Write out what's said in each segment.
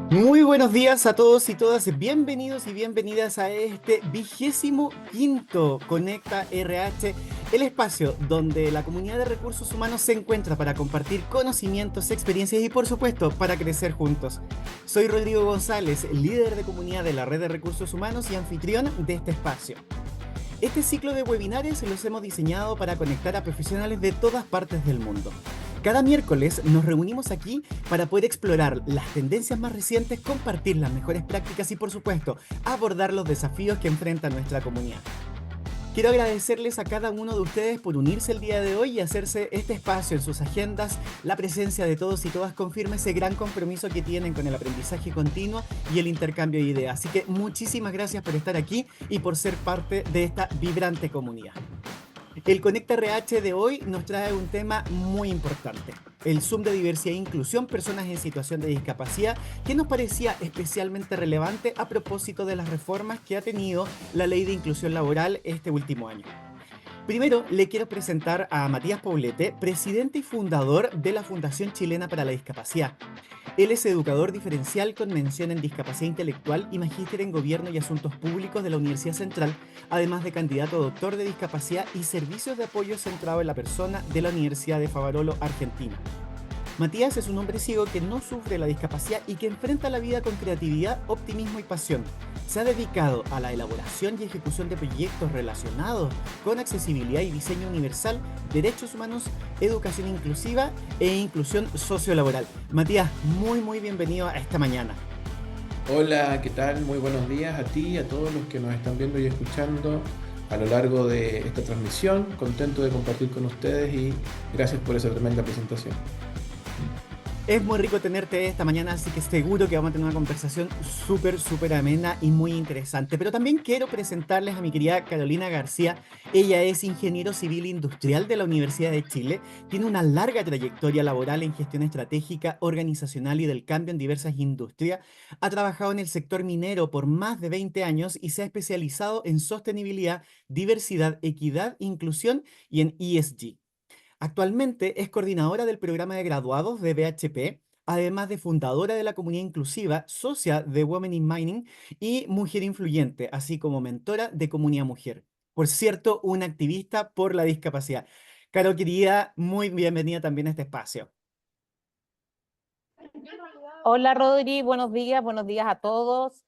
Muy buenos días a todos y todas, bienvenidos y bienvenidas a este 25º Conecta RH, el espacio donde la comunidad de recursos humanos se encuentra para compartir conocimientos, experiencias y por supuesto para crecer juntos. Soy Rodrigo González, líder de comunidad de la red de recursos humanos y anfitrión de este espacio. Este ciclo de webinares los hemos diseñado para conectar a profesionales de todas partes del mundo. Cada miércoles nos reunimos aquí para poder explorar las tendencias más recientes, compartir las mejores prácticas y por supuesto abordar los desafíos que enfrenta nuestra comunidad. Quiero agradecerles a cada uno de ustedes por unirse el día de hoy y hacerse este espacio en sus agendas. La presencia de todos y todas confirma ese gran compromiso que tienen con el aprendizaje continuo y el intercambio de ideas. Así que muchísimas gracias por estar aquí y por ser parte de esta vibrante comunidad. El Conecta RH de hoy nos trae un tema muy importante, el Zoom de diversidad e inclusión, personas en situación de discapacidad, que nos parecía especialmente relevante a propósito de las reformas que ha tenido la Ley de Inclusión Laboral este último año. Primero, le quiero presentar a Matías Poblete, presidente y fundador de la Fundación Chilena para la Discapacidad. Él es educador diferencial con mención en discapacidad intelectual y magíster en Gobierno y Asuntos Públicos de la Universidad Central, además de candidato a doctor de discapacidad y servicios de apoyo centrado en la persona de la Universidad de Favaloro, Argentina. Matías es un hombre ciego que no sufre la discapacidad y que enfrenta la vida con creatividad, optimismo y pasión. Se ha dedicado a la elaboración y ejecución de proyectos relacionados con accesibilidad y diseño universal, derechos humanos, educación inclusiva e inclusión sociolaboral. Matías, muy bienvenido a esta mañana. Hola, ¿qué tal? Muy buenos días a ti y a todos los que nos están viendo y escuchando a lo largo de esta transmisión. Contento de compartir con ustedes y gracias por esa tremenda presentación. Es muy rico tenerte esta mañana, así que seguro que vamos a tener una conversación súper amena y muy interesante. Pero también quiero presentarles a mi querida Carolina García. Ella es ingeniero civil industrial de la Universidad de Chile. Tiene una larga trayectoria laboral en gestión estratégica, organizacional y del cambio en diversas industrias. Ha trabajado en el sector minero por más de 20 años y se ha especializado en sostenibilidad, diversidad, equidad, inclusión y en ESG. Actualmente es coordinadora del programa de graduados de BHP, además de fundadora de la comunidad inclusiva, socia de Women in Mining y Mujer Influyente, así como mentora de Comunidad Mujer. Por cierto, una activista por la discapacidad. Caro, querida, muy bienvenida también a este espacio. Hola Rodri, buenos días a todos.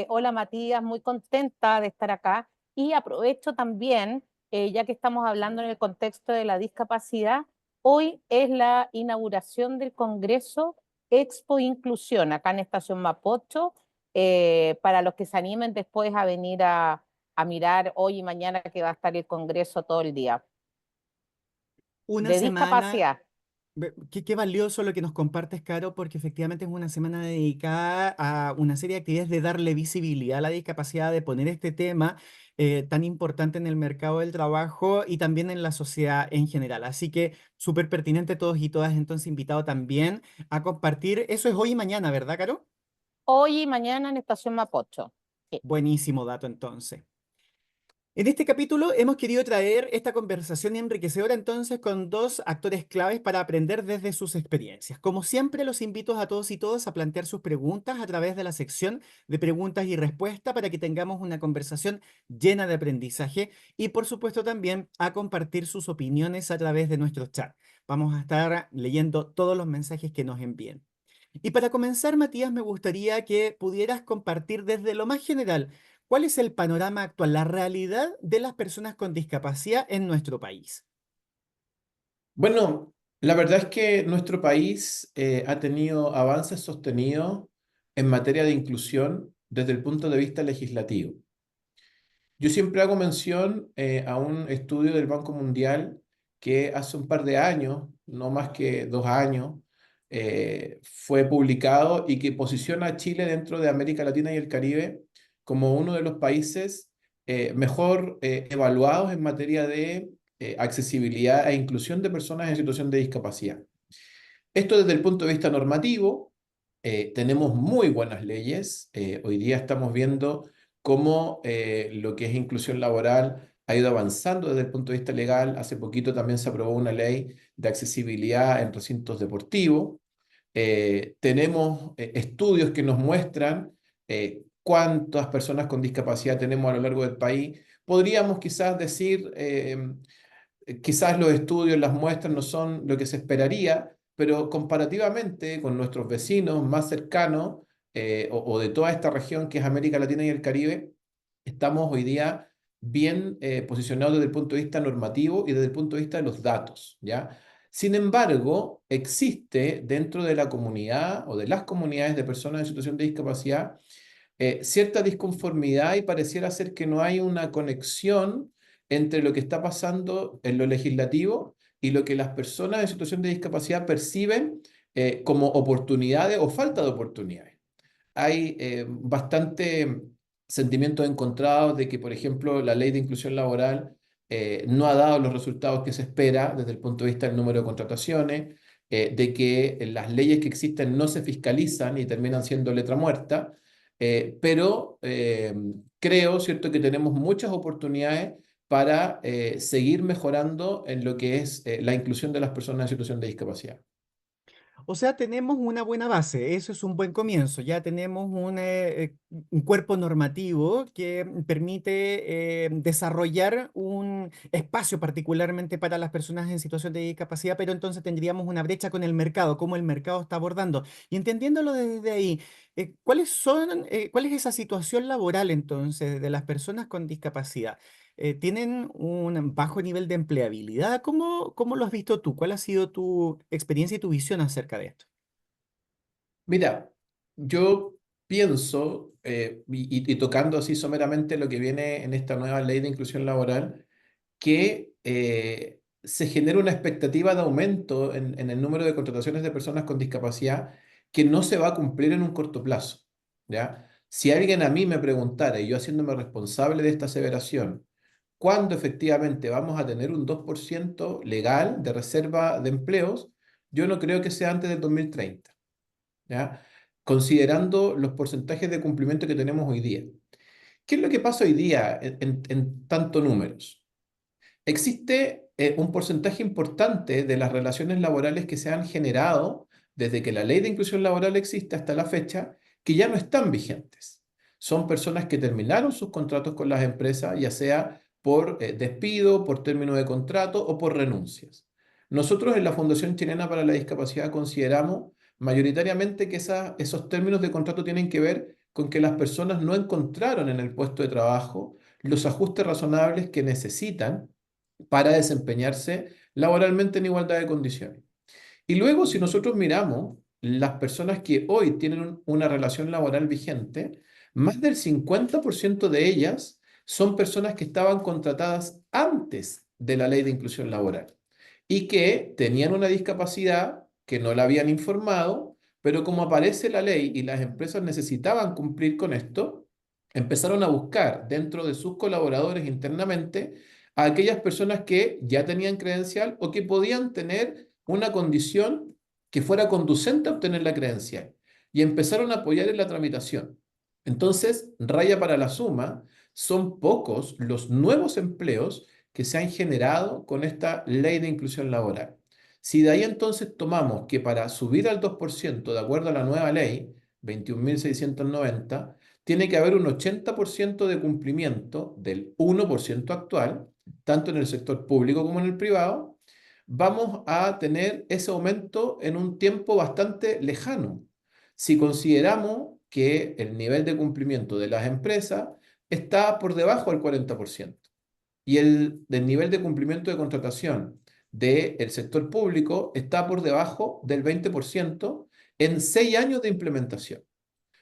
Hola Matías, muy contenta de estar acá. Y aprovecho también, ya que estamos hablando en el contexto de la discapacidad, hoy es la inauguración del Congreso Expo Inclusión acá en Estación Mapocho, para los que se animen después a venir a mirar hoy y mañana que va a estar el Congreso todo el día. Una De semana. discapacidad. Qué valioso lo que nos compartes, Caro, porque efectivamente es una semana dedicada a una serie de actividades de darle visibilidad a la discapacidad, de poner este tema tan importante en el mercado del trabajo y también en la sociedad en general. Así que súper pertinente todos y todas, entonces invitado también a compartir. Eso es hoy y mañana, ¿verdad, Caro? Hoy y mañana en Estación Mapocho. Sí. Buenísimo dato entonces. En este capítulo hemos querido traer esta conversación enriquecedora entonces con dos actores claves para aprender desde sus experiencias. Como siempre, los invito a todos y todas a plantear sus preguntas a través de la sección de preguntas y respuestas para que tengamos una conversación llena de aprendizaje y por supuesto también a compartir sus opiniones a través de nuestro chat. Vamos a estar leyendo todos los mensajes que nos envíen. Y para comenzar, Matías, me gustaría que pudieras compartir desde lo más general, ¿cuál es el panorama actual, la realidad de las personas con discapacidad en nuestro país? Bueno, la verdad es que nuestro país ha tenido avances sostenidos en materia de inclusión desde el punto de vista legislativo. Yo siempre hago mención a un estudio del Banco Mundial que hace un par de años, no más que 2 años, fue publicado y que posiciona a Chile dentro de América Latina y el Caribe como uno de los países mejor evaluados en materia de accesibilidad e inclusión de personas en situación de discapacidad. Esto desde el punto de vista normativo, tenemos muy buenas leyes. Hoy día estamos viendo cómo lo que es inclusión laboral ha ido avanzando desde el punto de vista legal. Hace poquito también se aprobó una ley de accesibilidad en recintos deportivos. Tenemos estudios que nos muestran cuántas personas con discapacidad tenemos a lo largo del país. Podríamos quizás decir, quizás los estudios, las muestras no son lo que se esperaría, pero comparativamente con nuestros vecinos más cercanos o de toda esta región que es América Latina y el Caribe, estamos hoy día bien posicionados desde el punto de vista normativo y desde el punto de vista de los datos, ¿ya? Sin embargo, existe dentro de la comunidad o de las comunidades de personas en situación de discapacidad cierta disconformidad y pareciera ser que no hay una conexión entre lo que está pasando en lo legislativo y lo que las personas en situación de discapacidad perciben como oportunidades o falta de oportunidades. Hay bastante sentimientos encontrados de que, por ejemplo, la ley de inclusión laboral no ha dado los resultados que se espera desde el punto de vista del número de contrataciones, de que las leyes que existen no se fiscalizan y terminan siendo letra muerta, pero creo, ¿cierto?, que tenemos muchas oportunidades para seguir mejorando en lo que es la inclusión de las personas en situación de discapacidad. O sea, tenemos una buena base, eso es un buen comienzo. Ya tenemos un cuerpo normativo que permite desarrollar un espacio particularmente para las personas en situación de discapacidad, pero entonces tendríamos una brecha con el mercado, cómo el mercado está abordando. Y entendiéndolo desde ahí, ¿cuál es esa situación laboral entonces de las personas con discapacidad? ¿Tienen un bajo nivel de empleabilidad? ¿Cómo lo has visto tú? ¿Cuál ha sido tu experiencia y tu visión acerca de esto? Mira, yo pienso, y tocando así someramente lo que viene en esta nueva ley de inclusión laboral, que se genera una expectativa de aumento en el número de contrataciones de personas con discapacidad que no se va a cumplir en un corto plazo, ¿ya? Si alguien a mí me preguntara, y yo haciéndome responsable de esta aseveración, ¿cuándo efectivamente vamos a tener un 2% legal de reserva de empleos? Yo no creo que sea antes del 2030, ¿ya? Considerando los porcentajes de cumplimiento que tenemos hoy día. ¿Qué es lo que pasa hoy día en tanto números? Existe un porcentaje importante de las relaciones laborales que se han generado desde que la ley de inclusión laboral existe hasta la fecha que ya no están vigentes. Son personas que terminaron sus contratos con las empresas, ya sea por despido, por término de contrato o por renuncias. Nosotros en la Fundación Chilena para la Discapacidad consideramos mayoritariamente que esos términos de contrato tienen que ver con que las personas no encontraron en el puesto de trabajo los ajustes razonables que necesitan para desempeñarse laboralmente en igualdad de condiciones. Y luego, si nosotros miramos las personas que hoy tienen una relación laboral vigente, más del 50% de ellas son personas que estaban contratadas antes de la ley de inclusión laboral y que tenían una discapacidad que no la habían informado, pero como aparece la ley y las empresas necesitaban cumplir con esto, empezaron a buscar dentro de sus colaboradores internamente a aquellas personas que ya tenían credencial o que podían tener una condición que fuera conducente a obtener la credencial y empezaron a apoyar en la tramitación. Entonces, raya para la suma, son pocos los nuevos empleos que se han generado con esta ley de inclusión laboral. Si de ahí entonces tomamos que para subir al 2%, de acuerdo a la nueva ley 21.690, tiene que haber un 80% de cumplimiento del 1% actual, tanto en el sector público como en el privado, vamos a tener ese aumento en un tiempo bastante lejano. Si consideramos que el nivel de cumplimiento de las empresas está por debajo del 40% y el del nivel de cumplimiento de contratación del sector público está por debajo del 20% en 6 años de implementación.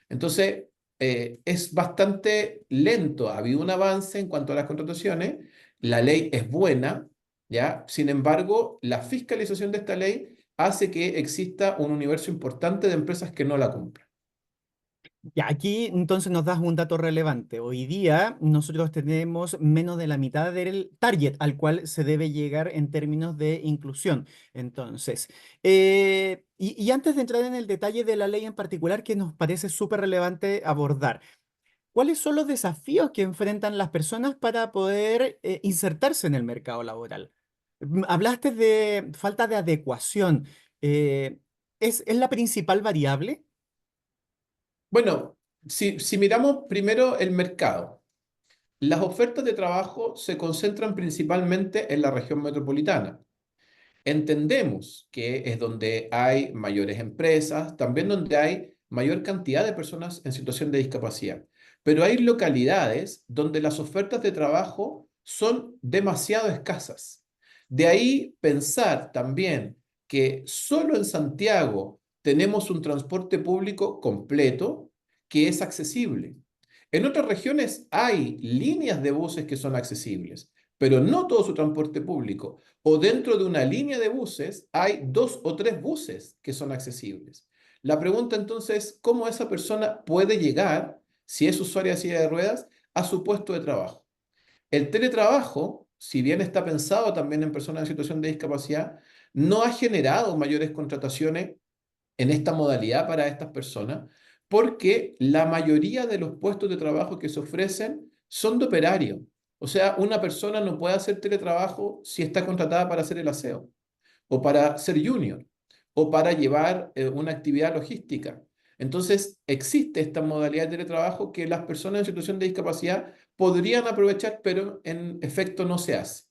Entonces, es bastante lento. Ha habido un avance en cuanto a las contrataciones. La ley es buena, ¿ya? Sin embargo, la fiscalización de esta ley hace que exista un universo importante de empresas que no la cumplen. Ya, aquí entonces nos das un dato relevante. Hoy día nosotros tenemos menos de la mitad del target al cual se debe llegar en términos de inclusión. Entonces, y antes de entrar en el detalle de la ley en particular, que nos parece súper relevante abordar, ¿cuáles son los desafíos que enfrentan las personas para poder insertarse en el mercado laboral? Hablaste de falta de adecuación. es la principal variable? Bueno, si miramos primero el mercado, las ofertas de trabajo se concentran principalmente en la región metropolitana. Entendemos que es donde hay mayores empresas, también donde hay mayor cantidad de personas en situación de discapacidad. Pero hay localidades donde las ofertas de trabajo son demasiado escasas. De ahí pensar también que solo en Santiago tenemos un transporte público completo que es accesible. En otras regiones hay líneas de buses que son accesibles, pero no todo su transporte público. O dentro de una línea de buses hay 2 o 3 buses que son accesibles. La pregunta entonces es cómo esa persona puede llegar, si es usuaria de silla de ruedas, a su puesto de trabajo. El teletrabajo, si bien está pensado también en personas en situación de discapacidad, no ha generado mayores contrataciones en esta modalidad para estas personas, porque la mayoría de los puestos de trabajo que se ofrecen son de operario. O sea, una persona no puede hacer teletrabajo si está contratada para hacer el aseo, o para ser junior, o para llevar una actividad logística. Entonces, existe esta modalidad de teletrabajo que las personas en situación de discapacidad podrían aprovechar, pero en efecto no se hace.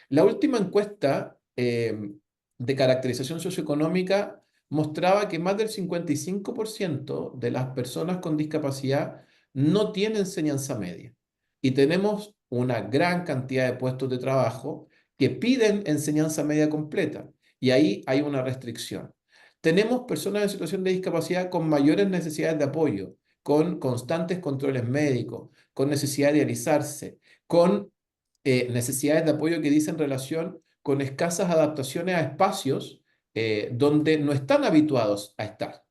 La última encuesta de caracterización socioeconómica mostraba que más del 55% de las personas con discapacidad no tienen enseñanza media. Y tenemos una gran cantidad de puestos de trabajo que piden enseñanza media completa. Y ahí hay una restricción. Tenemos personas en situación de discapacidad con mayores necesidades de apoyo, con constantes controles médicos, con necesidad de dializarse, con necesidades de apoyo que dicen relación con escasas adaptaciones a espacios donde no están habituados a estar.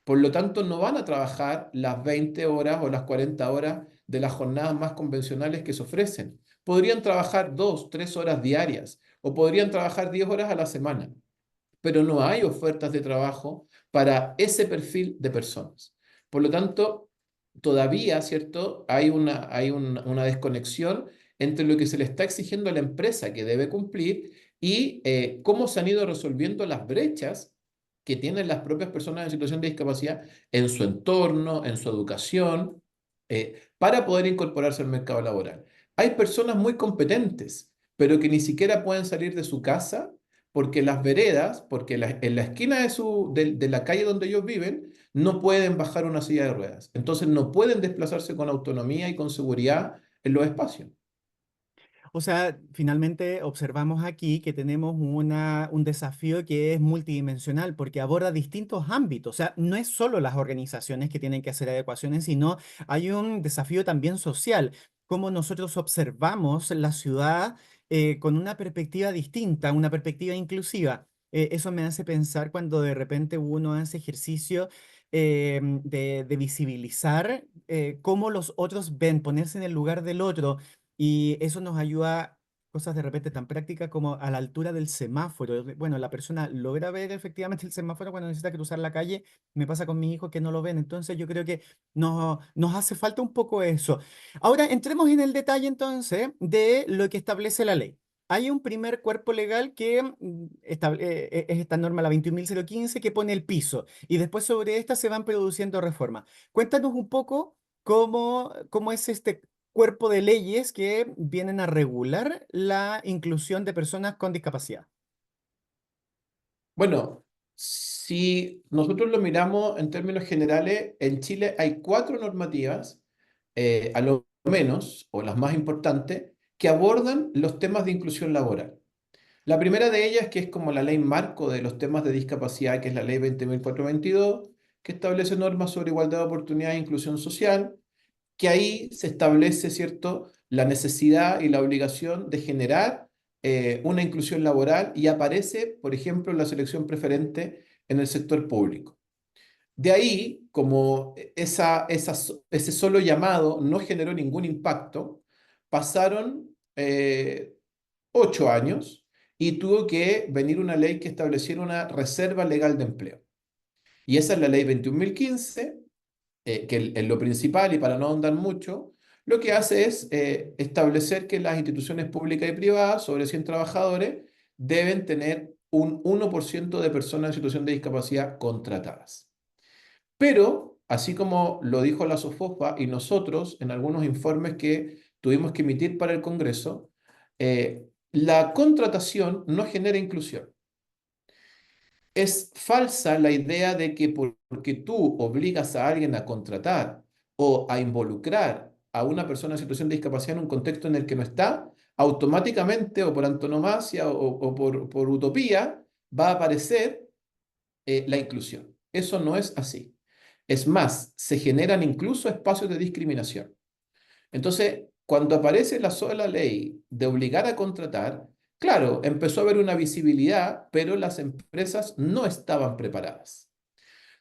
Por lo tanto, no van a trabajar las 20 horas o las 40 horas de las jornadas más convencionales que se ofrecen. Podrían trabajar 2, 3 horas diarias o podrían trabajar 10 horas a la semana, pero no hay ofertas de trabajo para ese perfil de personas. Por lo tanto, todavía, ¿cierto? Hay una desconexión entre lo que se le está exigiendo a la empresa que debe cumplir y cómo se han ido resolviendo las brechas que tienen las propias personas en situación de discapacidad en su entorno, en su educación, para poder incorporarse al mercado laboral. Hay personas muy competentes, pero que ni siquiera pueden salir de su casa porque las veredas, porque en la esquina de la calle donde ellos viven, no pueden bajar una silla de ruedas. Entonces no pueden desplazarse con autonomía y con seguridad en los espacios. O sea, finalmente observamos aquí que tenemos un desafío que es multidimensional porque aborda distintos ámbitos. O sea, no es solo las organizaciones que tienen que hacer adecuaciones, sino hay un desafío también social, cómo nosotros observamos la ciudad con una perspectiva distinta, una perspectiva inclusiva. Eso me hace pensar cuando de repente uno hace ejercicio de visibilizar cómo los otros ven, ponerse en el lugar del otro y eso nos ayuda, cosas de repente tan prácticas como a la altura del semáforo. Bueno, la persona logra ver efectivamente el semáforo cuando necesita cruzar la calle. Me pasa con mis hijos que no lo ven. Entonces yo creo que nos hace falta un poco eso. Ahora entremos en el detalle entonces de lo que establece la ley. Hay un primer cuerpo legal que es esta norma, la 21.015, que pone el piso y después sobre esta se van produciendo reformas. Cuéntanos un poco cómo es este cuerpo de leyes que vienen a regular la inclusión de personas con discapacidad. Bueno, si nosotros lo miramos en términos generales, en Chile hay 4 normativas, a lo menos, o las más importantes, que abordan los temas de inclusión laboral. La primera de ellas, que es como la ley marco de los temas de discapacidad, que es la ley 20.422, que establece normas sobre igualdad de oportunidad e inclusión social, que ahí se establece, ¿cierto?, la necesidad y la obligación de generar una inclusión laboral y aparece, por ejemplo, la selección preferente en el sector público. De ahí, como ese solo llamado no generó ningún impacto, pasaron 8 años y tuvo que venir una ley que estableciera una reserva legal de empleo. Y esa es la ley 21.015, que en lo principal, y para no ahondar mucho, lo que hace es establecer que las instituciones públicas y privadas, sobre 100 trabajadores, deben tener un 1% de personas en situación de discapacidad contratadas. Pero, así como lo dijo la SOFOPA y nosotros en algunos informes que tuvimos que emitir para el Congreso, la contratación no genera inclusión. Es falsa la idea de que porque tú obligas a alguien a contratar o a involucrar a una persona en situación de discapacidad en un contexto en el que no está, automáticamente o por antonomasia o por utopía va a aparecer la inclusión. Eso no es así. Es más, se generan incluso espacios de discriminación. Entonces, cuando aparece la sola ley de obligar a contratar, claro, empezó a haber una visibilidad, pero las empresas no estaban preparadas.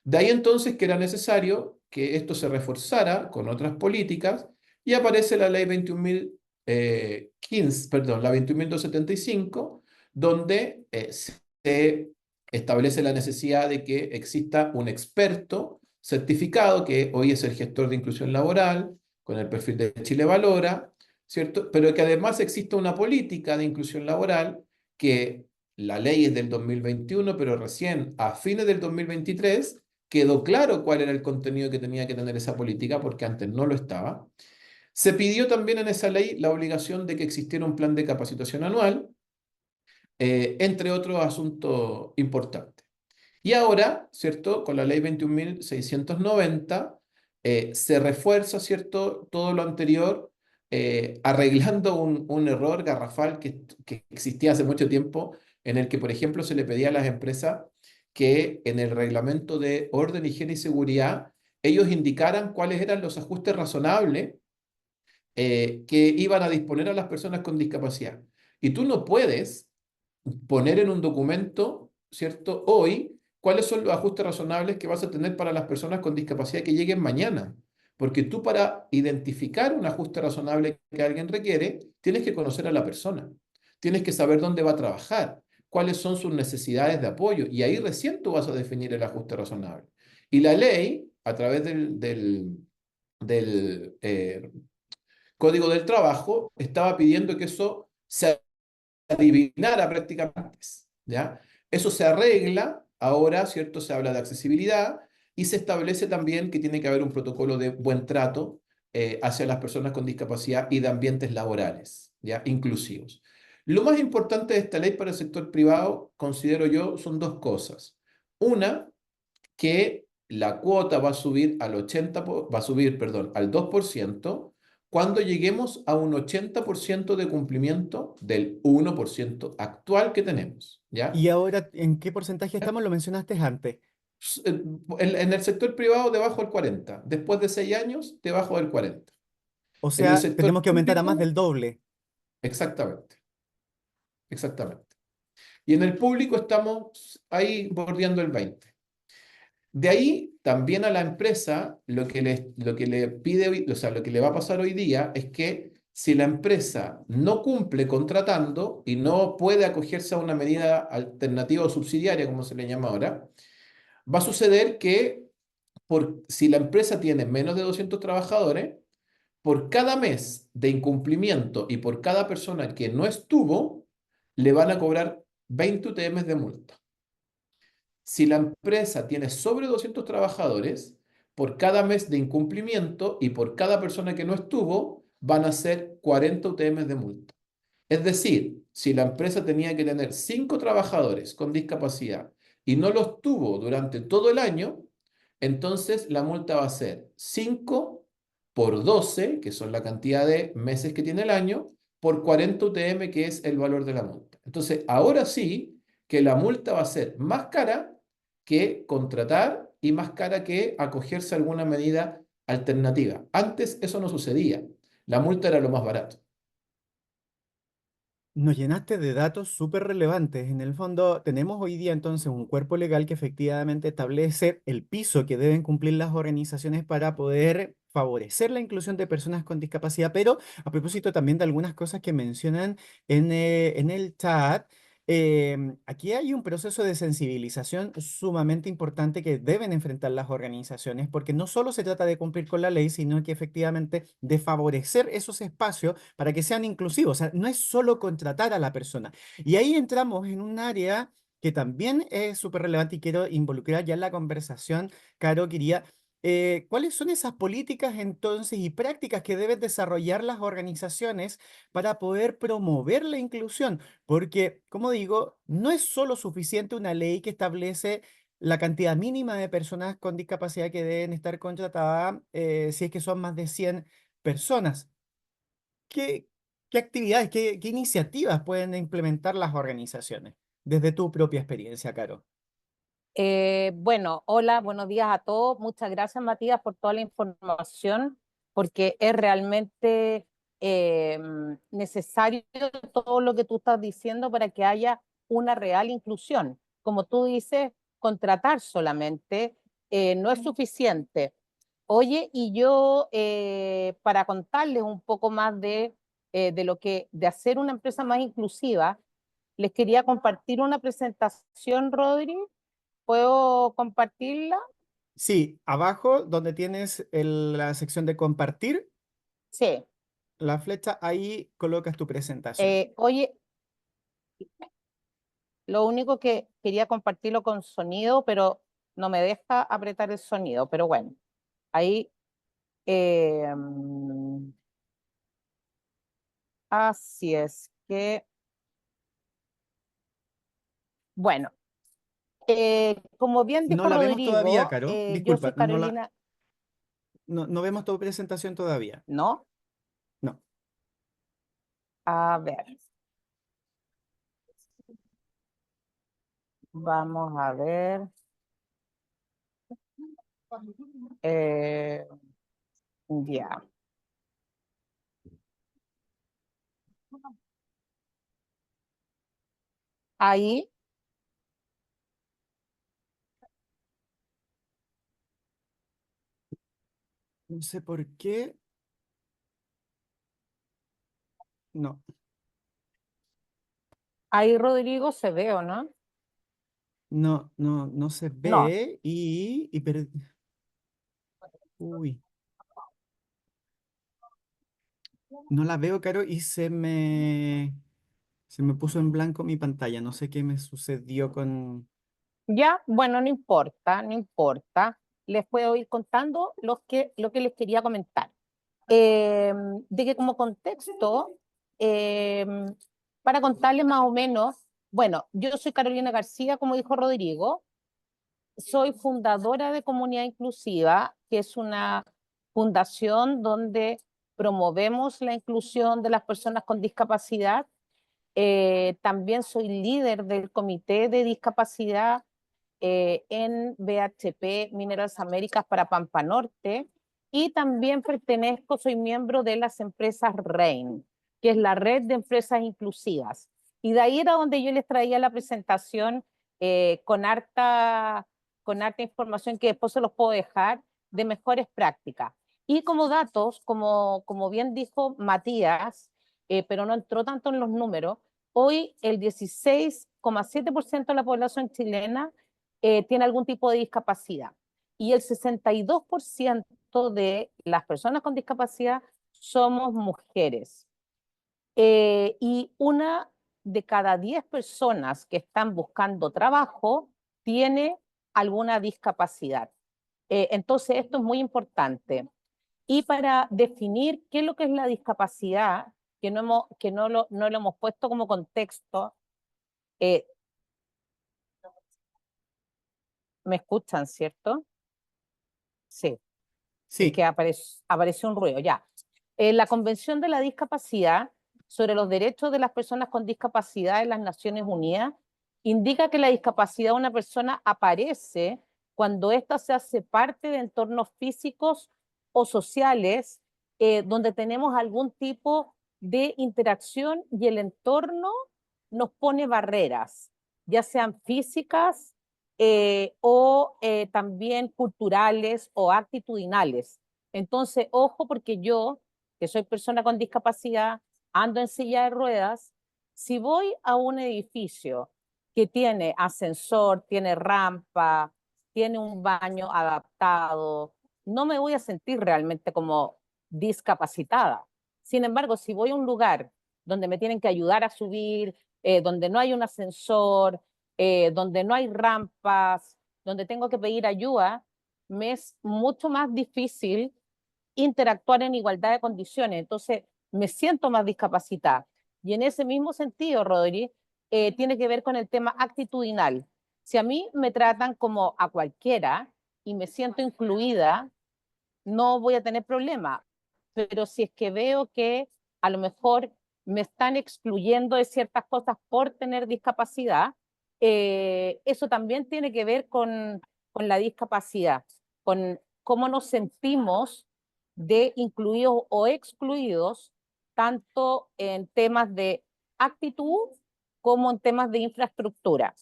De ahí entonces que era necesario que esto se reforzara con otras políticas y aparece la ley 21.015, perdón, la 21.275, donde se establece la necesidad de que exista un experto certificado, que hoy es el gestor de inclusión laboral, con el perfil de Chile Valora, ¿cierto? Pero que además exista una política de inclusión laboral que la ley es del 2021, pero recién a fines del 2023 quedó claro cuál era el contenido que tenía que tener esa política, porque antes no lo estaba. Se pidió también en esa ley la obligación de que existiera un plan de capacitación anual, entre otros asuntos importantes. Y ahora, ¿cierto? Con la ley 21.690 se refuerza, ¿cierto? Todo lo anterior, arreglando un error garrafal que existía hace mucho tiempo, en el que, por ejemplo, se le pedía a las empresas que en el reglamento de orden, higiene y seguridad, ellos indicaran cuáles eran los ajustes razonables que iban a disponer a las personas con discapacidad. Y tú no puedes poner en un documento, ¿cierto? Hoy, cuáles son los ajustes razonables que vas a tener para las personas con discapacidad que lleguen mañana. Porque tú para identificar un ajuste razonable que alguien requiere, tienes que conocer a la persona. Tienes que saber dónde va a trabajar, cuáles son sus necesidades de apoyo. Y ahí recién tú vas a definir el ajuste razonable. Y la ley, a través del Código del Trabajo, estaba pidiendo que eso se adivinara prácticamente, ¿ya? Eso se arregla, ahora, ¿cierto? Se habla de accesibilidad y se establece también que tiene que haber un protocolo de buen trato hacia las personas con discapacidad y de ambientes laborales, ¿ya? Inclusivos. Lo más importante de esta ley para el sector privado, considero yo, son dos cosas. Una, que la cuota va a subir va a subir, perdón, al 2% cuando lleguemos a un 80% de cumplimiento del 1% actual que tenemos, ¿ya? ¿Y ahora en qué porcentaje estamos? Lo mencionaste antes. En el sector privado debajo del 40, después de 6 años debajo del 40. O En el sea, sector tenemos que aumentar a más público, del doble. exactamente, exactamente. Y en el público estamos ahí bordeando el 20. De ahí también a la empresa lo que le pide, o sea, lo que le va a pasar hoy día es que si la empresa no cumple contratando y no puede acogerse a una medida alternativa o subsidiaria, como se le llama ahora, va a suceder que si la empresa tiene menos de 200 trabajadores, por cada mes de incumplimiento y por cada persona que no estuvo, le van a cobrar 20 UTM de multa. Si la empresa tiene sobre 200 trabajadores, por cada mes de incumplimiento y por cada persona que no estuvo, van a ser 40 UTM de multa. Es decir, si la empresa tenía que tener 5 trabajadores con discapacidad y no los tuvo durante todo el año, entonces la multa va a ser 5 por 12, que son la cantidad de meses que tiene el año, por 40 UTM, que es el valor de la multa. Entonces, ahora sí que la multa va a ser más cara que contratar y más cara que acogerse a alguna medida alternativa. Antes eso no sucedía. La multa era lo más barato. Nos llenaste de datos súper relevantes. En el fondo, tenemos hoy día entonces un cuerpo legal que efectivamente establece el piso que deben cumplir las organizaciones para poder favorecer la inclusión de personas con discapacidad, pero a propósito también de algunas cosas que mencionan en el chat. Aquí hay un proceso de sensibilización sumamente importante que deben enfrentar las organizaciones, porque no solo se trata de cumplir con la ley, sino que efectivamente de favorecer esos espacios para que sean inclusivos. O sea, no es solo contratar a la persona. Y ahí entramos en un área que también es súper relevante y quiero involucrar ya en la conversación, Caro, quería, ¿cuáles son esas políticas entonces y prácticas que deben desarrollar las organizaciones para poder promover la inclusión? Porque, como digo, no es solo suficiente una ley que establece la cantidad mínima de personas con discapacidad que deben estar contratadas, si es que son más de 100 personas. ¿Qué, qué actividades, qué iniciativas pueden implementar las organizaciones desde tu propia experiencia, Caro? Bueno, hola, buenos días a todos. Muchas gracias, Matías, por toda la información, porque es realmente eh, necesario todo lo que tú estás diciendo para que haya una real inclusión. Como tú dices, contratar solamente no es suficiente. Oye, y yo para contarles un poco más de lo que, de hacer una empresa más inclusiva, les quería compartir una presentación, Rodri. ¿Puedo compartirla? Sí, abajo donde tienes la sección de compartir, Sí. la flecha, ahí colocas tu presentación. Oye, lo único que quería compartirlo con sonido, pero no me deja apretar el sonido. Pero bueno, ahí. eh, mm, Así es que, bueno, como bien No dijo la vemos todavía, Rodrigo, Caro. yo soy Disculpa, Carolina, no vemos tu presentación todavía. ¿no? No. A ver, vamos a ver. eh, ya. Ahí, No sé por qué. No, ahí Rodrigo se ve, ¿o no? no se No, ve uy, no la veo, Caro, y se me puso en blanco mi pantalla. No sé qué me sucedió con... ya, bueno, no importa, no importa. Les puedo ir contando lo que les quería comentar. Eh, de que como contexto, eh, para contarles más o menos, bueno, yo soy Carolina García, como dijo Rodrigo, soy fundadora de Comunidad Inclusiva, que es una fundación donde promovemos la inclusión de las personas con discapacidad. También soy líder del Comité de Discapacidad en BHP Minerals Américas para Pampa Norte y también pertenezco, soy miembro de las empresas REIN, que es la red de empresas inclusivas. Y de ahí era donde yo les traía la presentación eh, con, harta, con harta información que después se los puedo dejar de mejores prácticas. Y como datos, como bien dijo Matías, pero no entró tanto en los números, hoy el 16,7% de la población chilena tiene algún tipo de discapacidad. Y el 62% de las personas con discapacidad somos mujeres. Y una de cada 10 personas que están buscando trabajo tiene alguna discapacidad. Entonces, esto es muy importante. Y para definir qué es lo que es la discapacidad, que no lo hemos puesto como contexto, eh, ¿me escuchan, cierto? Sí. Es que Sí, apareció un ruido, ya. La Convención de la Discapacidad sobre los Derechos de las Personas con Discapacidad de las Naciones Unidas indica que la discapacidad de una persona aparece cuando ésta se hace parte de entornos físicos o sociales donde tenemos algún tipo de interacción y el entorno nos pone barreras, ya sean físicas o también culturales o actitudinales. Entonces, ojo, porque yo, que soy persona con discapacidad, ando en silla de ruedas, si voy a un edificio que tiene ascensor, tiene rampa, tiene un baño adaptado, no me voy a sentir realmente como discapacitada. Sin embargo, si voy a un lugar donde me tienen que ayudar a subir, donde no hay un ascensor, donde no hay rampas, donde tengo que pedir ayuda, me es mucho más difícil interactuar en igualdad de condiciones. Entonces, me siento más discapacitada. Y en ese mismo sentido, Rodri, tiene que ver con el tema actitudinal. Si a mí me tratan como a cualquiera y me siento incluida, no voy a tener problema. Pero si es que veo que a lo mejor me están excluyendo de ciertas cosas por tener discapacidad, eso también tiene que ver con la discapacidad, con cómo nos sentimos de incluidos o excluidos, tanto en temas de actitud como en temas de infraestructura.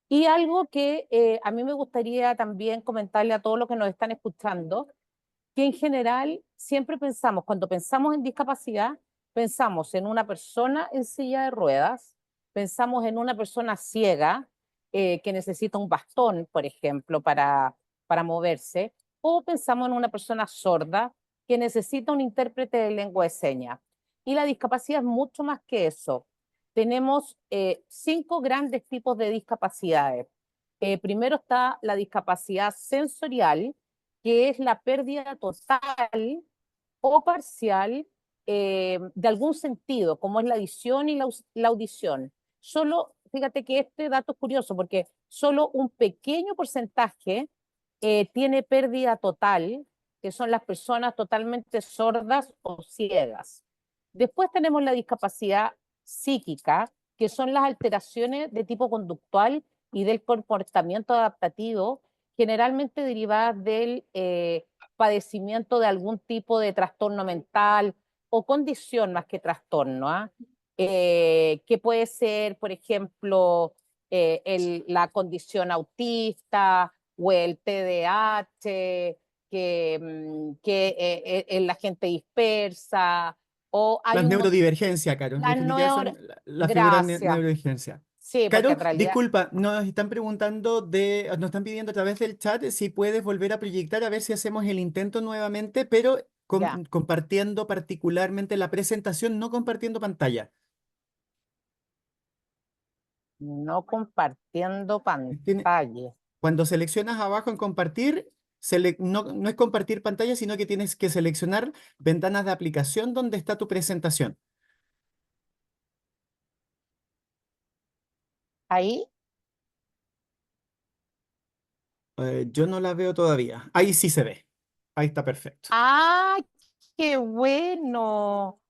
Y algo que a mí me gustaría también comentarle a todos los que nos están escuchando, que en general siempre pensamos, cuando pensamos en discapacidad, pensamos en una persona en silla de ruedas, pensamos en una persona ciega que necesita un bastón, por ejemplo, para moverse, o pensamos en una persona sorda que necesita un intérprete de lengua de señas. Y la discapacidad es mucho más que eso. Tenemos 5 grandes tipos de discapacidades. Primero está la discapacidad sensorial, que es la pérdida total o parcial de algún sentido, como es la visión y la audición. Solo, fíjate que este dato es curioso, porque solo un pequeño porcentaje tiene pérdida total, que son las personas totalmente sordas o ciegas. Después tenemos la discapacidad psíquica, que son las alteraciones de tipo conductual y del comportamiento adaptativo, generalmente derivadas del padecimiento de algún tipo de trastorno mental o condición más que trastorno, que puede ser, por ejemplo, la condición autista o el TDAH, que la gente dispersa, o hay Las un montón, neurodivergencias, Caro. En la definitiva neuro, son la figura gracias, neurodivergencia. sí, porque Caro, en realidad, disculpa, nos están preguntando nos están pidiendo a través del chat si puedes volver a proyectar a ver si hacemos el intento nuevamente, pero ya, compartiendo particularmente la presentación, no compartiendo pantalla. no compartiendo Tiene- pantalla. Cuando seleccionas abajo en compartir, no es compartir pantalla, sino que tienes que seleccionar ventanas de aplicación donde está tu presentación. Ahí, Yo no la veo todavía. Ahí sí se ve. Ahí está perfecto. ¡ah, qué bueno!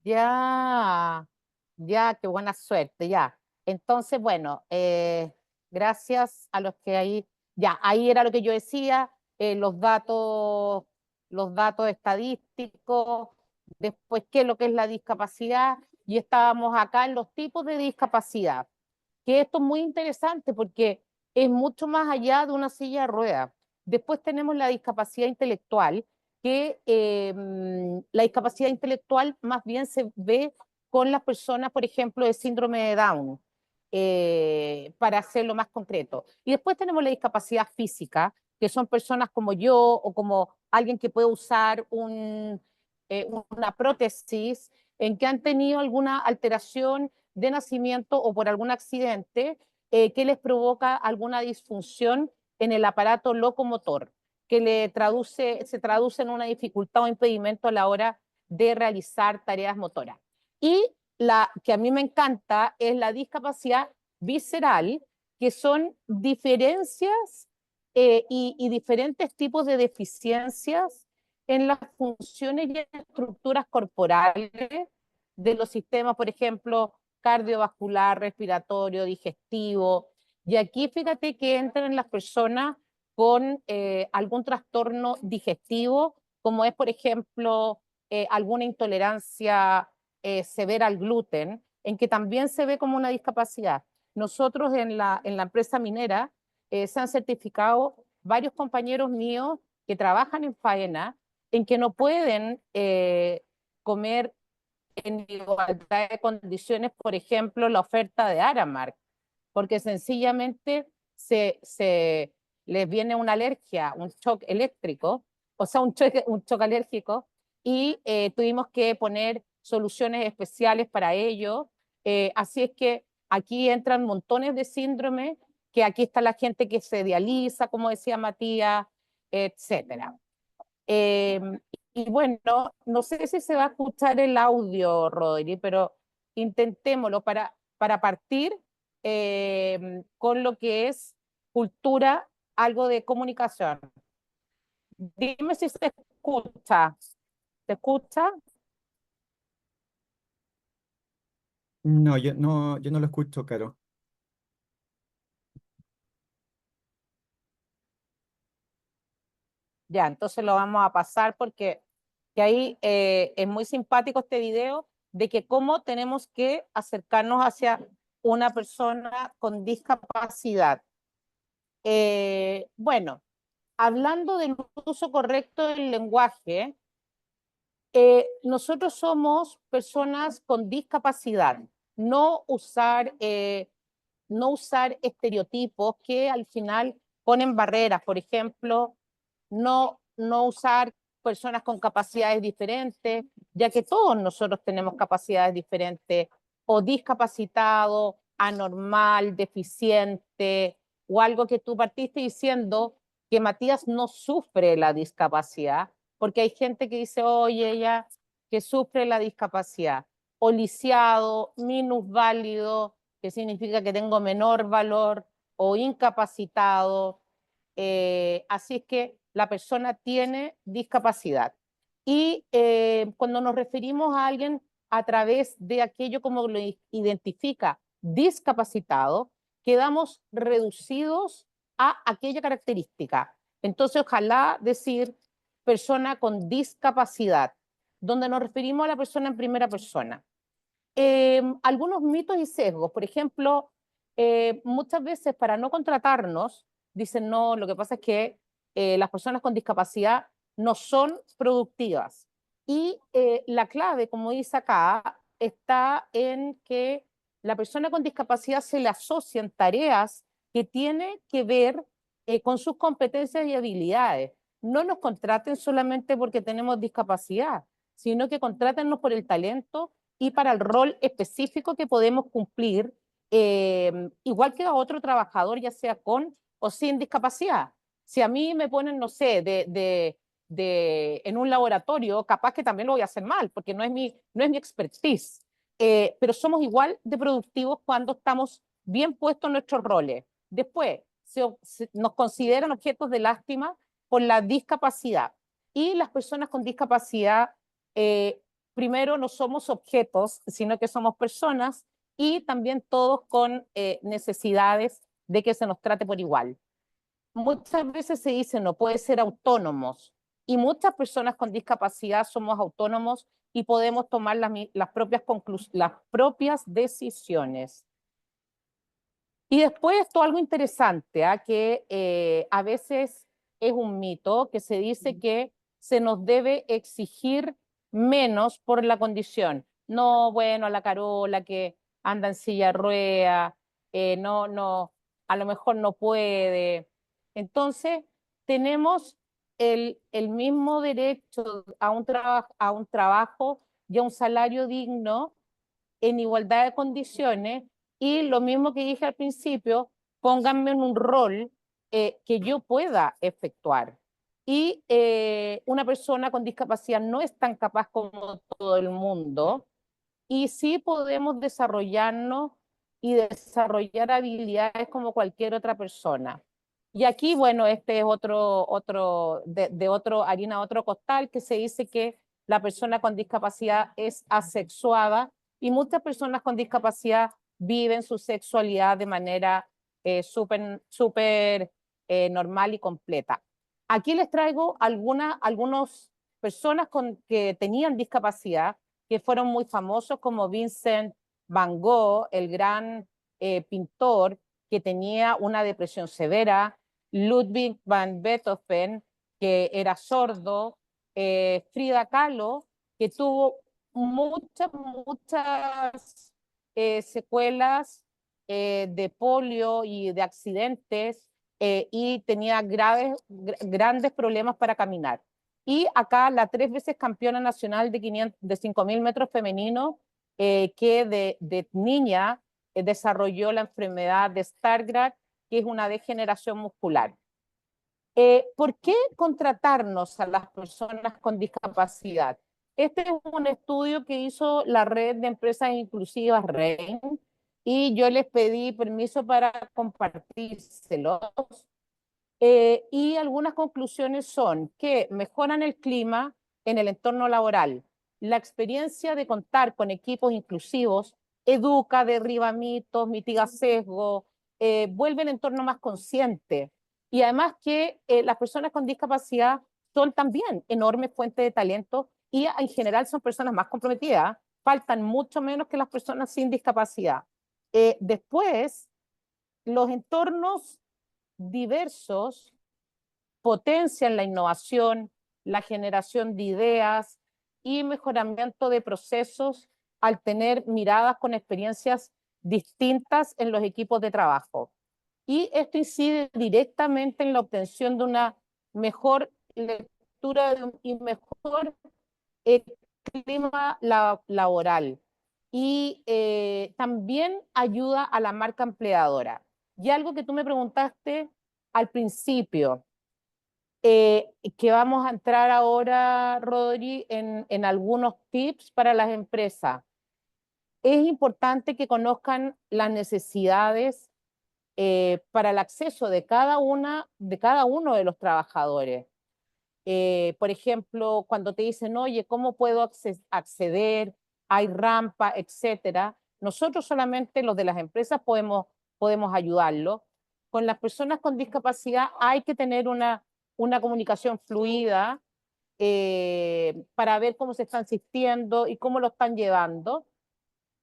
Ya, ya, qué buena suerte, ya. Entonces, bueno, gracias a los que ahí, ya, ahí era lo que yo decía, los datos estadísticos, después qué es lo que es la discapacidad, y estábamos acá en los tipos de discapacidad, que esto es muy interesante porque es mucho más allá de una silla de ruedas. Después tenemos la discapacidad intelectual, que la discapacidad intelectual más bien se ve con las personas, por ejemplo, de síndrome de Down, para hacerlo más concreto. Y después tenemos la discapacidad física, que son personas como yo o como alguien que puede usar una prótesis en que han tenido alguna alteración de nacimiento o por algún accidente que les provoca alguna disfunción en el aparato locomotor, que se traduce en una dificultad o impedimento a la hora de realizar tareas motoras. Y la que a mí me encanta es la discapacidad visceral, que son diferencias y diferentes tipos de deficiencias en las funciones y estructuras corporales de los sistemas, por ejemplo, cardiovascular, respiratorio, digestivo. Y aquí fíjate que entran las personas con algún trastorno digestivo, como es, por ejemplo, alguna intolerancia severa al gluten, en que también se ve como una discapacidad. Nosotros en la empresa minera se han certificado varios compañeros míos que trabajan en faena, en que no pueden comer en igualdad de condiciones, por ejemplo, la oferta de Aramark, porque sencillamente se les viene una alergia, un shock eléctrico, o sea, un shock alérgico, y tuvimos que poner soluciones especiales para ello. Así es que aquí entran montones de síndromes, que aquí está la gente que se dializa, como decía Matías, etcétera. Eh, y bueno, no sé si se va a escuchar el audio, Rodri, pero intentémoslo para partir con lo que es cultura, algo de comunicación. Dime si se escucha. ¿Se escucha? No, yo no lo escucho, Caro. Ya, entonces lo vamos a pasar porque que ahí es muy simpático este video de que cómo tenemos que acercarnos hacia una persona con discapacidad. Bueno, hablando del uso correcto del lenguaje, nosotros somos personas con discapacidad, no usar estereotipos que al final ponen barreras, por ejemplo, no usar personas con capacidades diferentes, ya que todos nosotros tenemos capacidades diferentes, o discapacitado, anormal, deficiente, o algo que tú partiste diciendo que Matías no sufre la discapacidad, porque hay gente que dice, oye, ella que sufre la discapacidad, o lisiado, minusválido, que significa que tengo menor valor, o incapacitado. Así es que la persona tiene discapacidad. Y cuando nos referimos a alguien a través de aquello como lo identifica discapacitado, quedamos reducidos a aquella característica. Entonces, ojalá decir persona con discapacidad, donde nos referimos a la persona en primera persona. Algunos mitos y sesgos, por ejemplo, muchas veces para no contratarnos, dicen, no, lo que pasa es que las personas con discapacidad no son productivas. Y la clave, como dice acá, está en que la persona con discapacidad se le asocian tareas que tienen que ver con sus competencias y habilidades. No nos contraten solamente porque tenemos discapacidad, sino que contrátennos por el talento y para el rol específico que podemos cumplir, igual que a otro trabajador, ya sea con o sin discapacidad. Si a mí me ponen, no sé, en un laboratorio, capaz que también lo voy a hacer mal, porque no es mi expertise. Pero somos igual de productivos cuando estamos bien puestos en nuestros roles. Después, nos consideran objetos de lástima por la discapacidad. Y las personas con discapacidad, primero, no somos objetos, sino que somos personas y también todos con necesidades de que se nos trate por igual. Muchas veces se dice no puede ser autónomos y muchas personas con discapacidad somos autónomos y podemos tomar las propias decisiones. Y después esto algo interesante, que a veces es un mito que se dice que se nos debe exigir menos por la condición. No, bueno, a la Carola que anda en silla de rueda, no, a lo mejor no puede. Entonces, tenemos el mismo derecho a un trabajo y a un salario digno en igualdad de condiciones y lo mismo que dije al principio, pónganme en un rol que yo pueda efectuar. Y una persona con discapacidad no es tan capaz como todo el mundo y sí podemos desarrollarnos y desarrollar habilidades como cualquier otra persona. Y aquí, bueno, este es de otro harina, otro costal, que se dice que la persona con discapacidad es asexuada y muchas personas con discapacidad viven su sexualidad de manera súper normal y completa. Aquí les traigo algunas personas que tenían discapacidad, que fueron muy famosos, como Vincent Van Gogh, el gran pintor que tenía una depresión severa, Ludwig van Beethoven, que era sordo, Frida Kahlo, que tuvo muchas secuelas de polio y de accidentes y tenía grandes problemas para caminar. Y acá la 3 veces campeona nacional de 5.000 metros femenino, que de niña desarrolló la enfermedad de Stargardt, que es una degeneración muscular. ¿Por qué contratarnos a las personas con discapacidad? Este es un estudio que hizo la red de empresas inclusivas REIN y yo les pedí permiso para compartírselos. Y algunas conclusiones son que mejoran el clima en el entorno laboral. La experiencia de contar con equipos inclusivos educa, derriba mitos, mitiga sesgo, vuelve el entorno más consciente. Y además que las personas con discapacidad son también enormes fuentes de talento y en general son personas más comprometidas. Faltan mucho menos que las personas sin discapacidad. Después, los entornos diversos potencian la innovación, la generación de ideas y mejoramiento de procesos al tener miradas con experiencias distintas en los equipos de trabajo. Y esto incide directamente en la obtención de una mejor lectura y mejor clima laboral. Y también ayuda a la marca empleadora. Y algo que tú me preguntaste al principio, que vamos a entrar ahora, Rodri, en algunos tips para las empresas. Es importante que conozcan las necesidades para el acceso de cada uno de los trabajadores. Por ejemplo, cuando te dicen, oye, ¿cómo puedo acceder? Hay rampa, etcétera. Nosotros solamente los de las empresas podemos ayudarlo. Con las personas con discapacidad hay que tener una comunicación fluida para ver cómo se están asistiendo y cómo lo están llevando.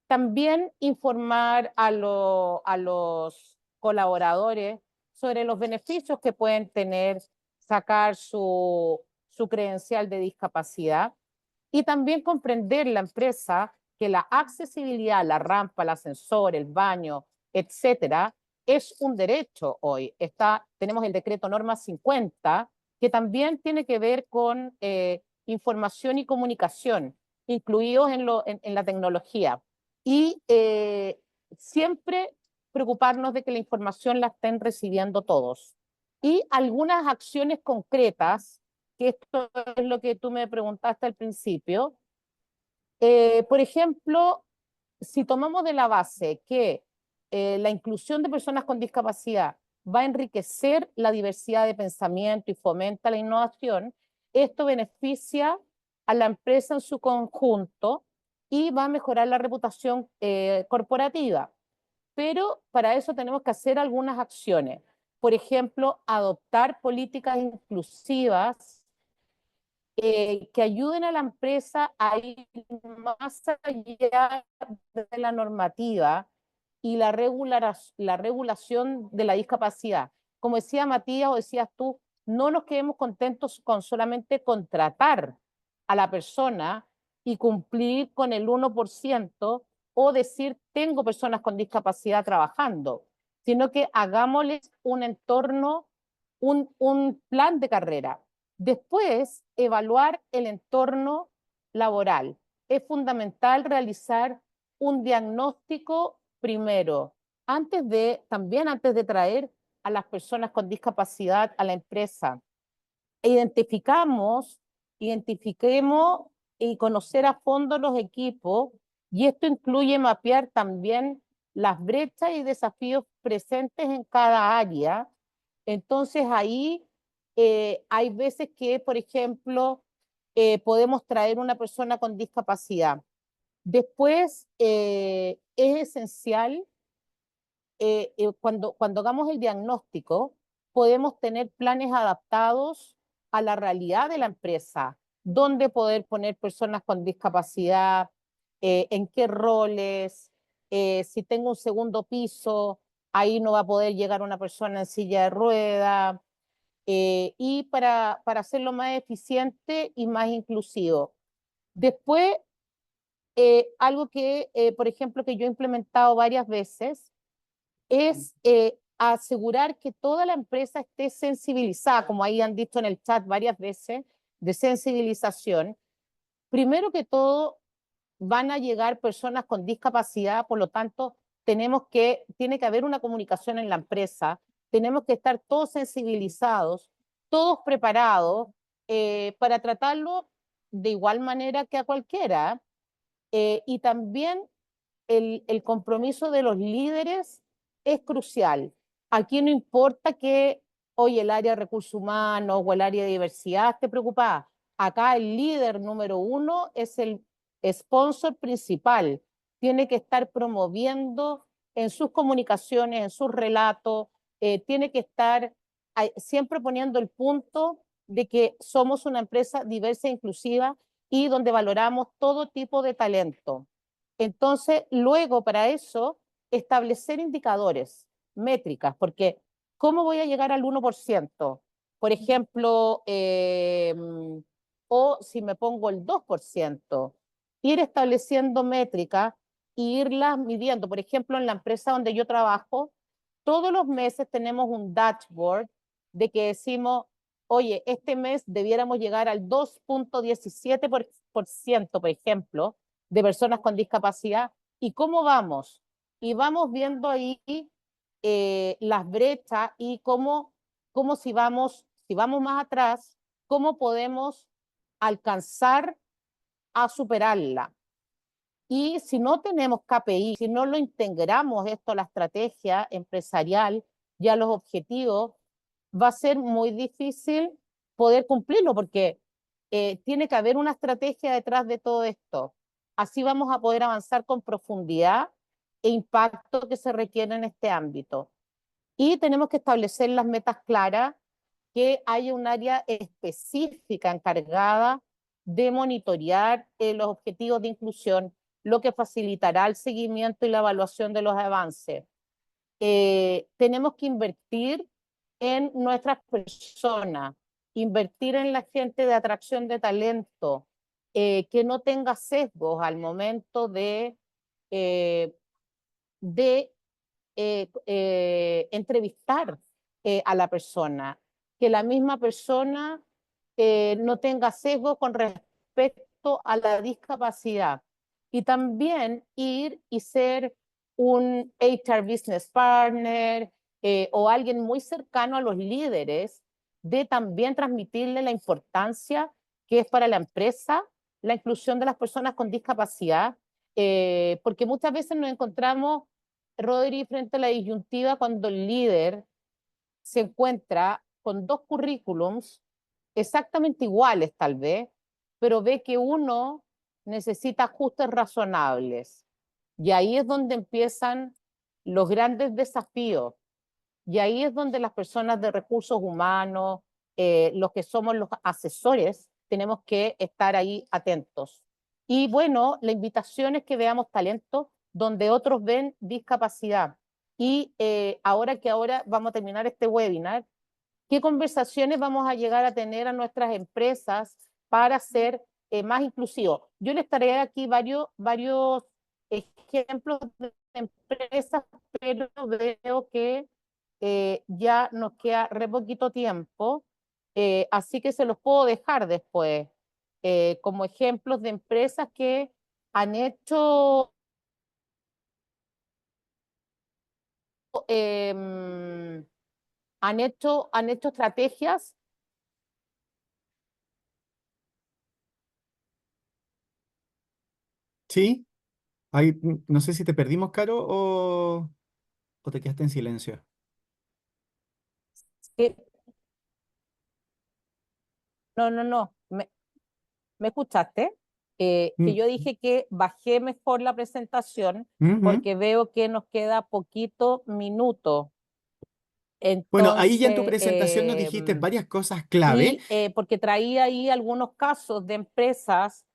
También informar a los colaboradores sobre los beneficios que pueden tener sacar su credencial de discapacidad y también comprender la empresa que la accesibilidad, la rampa, el ascensor, el baño, etcétera, es un derecho hoy. Tenemos el decreto norma 50, que también tiene que ver con información y comunicación, incluidos en la tecnología. Y siempre preocuparnos de que la información la estén recibiendo todos. Y algunas acciones concretas, que esto es lo que tú me preguntaste al principio. Por ejemplo, si tomamos de la base que la inclusión de personas con discapacidad va a enriquecer la diversidad de pensamiento y fomenta la innovación, esto beneficia a la empresa en su conjunto y va a mejorar la reputación corporativa. Pero para eso tenemos que hacer algunas acciones. Por ejemplo, adoptar políticas inclusivas que ayuden a la empresa a ir más allá de la normativa y la regulación de la discapacidad. Como decía Matías o decías tú, no nos quedemos contentos con solamente contratar a la persona y cumplir con el 1% o decir tengo personas con discapacidad trabajando, sino que hagámosles un entorno, un plan de carrera. Después, evaluar el entorno laboral. Es fundamental realizar un diagnóstico primero, también antes de traer a las personas con discapacidad a la empresa. Identifiquemos y conocer a fondo los equipos, y esto incluye mapear también las brechas y desafíos presentes en cada área. Entonces ahí hay veces que, por ejemplo, podemos traer una persona con discapacidad. Después es esencial, cuando hagamos el diagnóstico, podemos tener planes adaptados a la realidad de la empresa, dónde poder poner personas con discapacidad, en qué roles, si tengo un segundo piso, ahí no va a poder llegar una persona en silla de rueda, y para hacerlo más eficiente y más inclusivo. Después, algo que, por ejemplo, que yo he implementado varias veces, es asegurar que toda la empresa esté sensibilizada, como ahí han dicho en el chat varias veces, de sensibilización. Primero que todo, van a llegar personas con discapacidad, por lo tanto, tiene que haber una comunicación en la empresa, tenemos que estar todos sensibilizados, todos preparados para tratarlo de igual manera que a cualquiera. Y también el compromiso de los líderes es crucial. Aquí no importa que hoy el área de recursos humanos o el área de diversidad esté preocupada. Acá el líder número uno es el sponsor principal. Tiene que estar promoviendo en sus comunicaciones, en sus relatos, tiene que estar siempre poniendo el punto de que somos una empresa diversa e inclusiva y donde valoramos todo tipo de talento. Entonces, luego para eso, establecer indicadores, métricas, porque ¿cómo voy a llegar al 1%? Por ejemplo, o si me pongo el 2%, ir estableciendo métricas e irlas midiendo. Por ejemplo, en la empresa donde yo trabajo, todos los meses tenemos un dashboard de que decimos, oye, este mes debiéramos llegar al 2,17%, por ejemplo, de personas con discapacidad. ¿Y cómo vamos? Y vamos viendo ahí las brechas y cómo si vamos más atrás, cómo podemos alcanzar a superarla. Y si no tenemos KPI, si no lo integramos esto a la estrategia empresarial y a los objetivos, va a ser muy difícil poder cumplirlo porque tiene que haber una estrategia detrás de todo esto. Así vamos a poder avanzar con profundidad e impacto que se requiere en este ámbito. Y tenemos que establecer las metas claras, que haya un área específica encargada de monitorear los objetivos de inclusión, lo que facilitará el seguimiento y la evaluación de los avances. Tenemos que invertir en nuestras personas, invertir en la gente de atracción de talento, que no tenga sesgos al momento eh, de entrevistar a la persona, que la misma persona no tenga sesgo con respecto a la discapacidad. Y también ir y ser un HR Business Partner o alguien muy cercano a los líderes, de también transmitirle la importancia que es para la empresa la inclusión de las personas con discapacidad, porque muchas veces nos encontramos, Rodri, frente a la disyuntiva cuando el líder se encuentra con dos currículums exactamente iguales tal vez, pero ve que uno necesita ajustes razonables. Y ahí es donde empiezan los grandes desafíos. Y ahí es donde las personas de recursos humanos, los que somos los asesores, tenemos que estar ahí atentos. Y bueno, la invitación es que veamos talento donde otros ven discapacidad. Y ahora vamos a terminar este webinar, ¿qué conversaciones vamos a llegar a tener a nuestras empresas para ser más inclusivos? Yo les traeré aquí varios ejemplos de empresas, pero veo que ya nos queda re poquito tiempo, así que se los puedo dejar después como ejemplos de empresas que han hecho eh, han hecho estrategias. ¿Sí? Ay, no sé si te perdimos, Caro, o te quedaste en silencio. Que, no, ¿me escuchaste? Que Mm, yo dije que bajé mejor la presentación ujú. porque veo que nos queda poquito minuto. Bueno, ahí ya en tu Entonces, presentación nos dijiste varias cosas clave. y porque traía ahí algunos casos de empresas.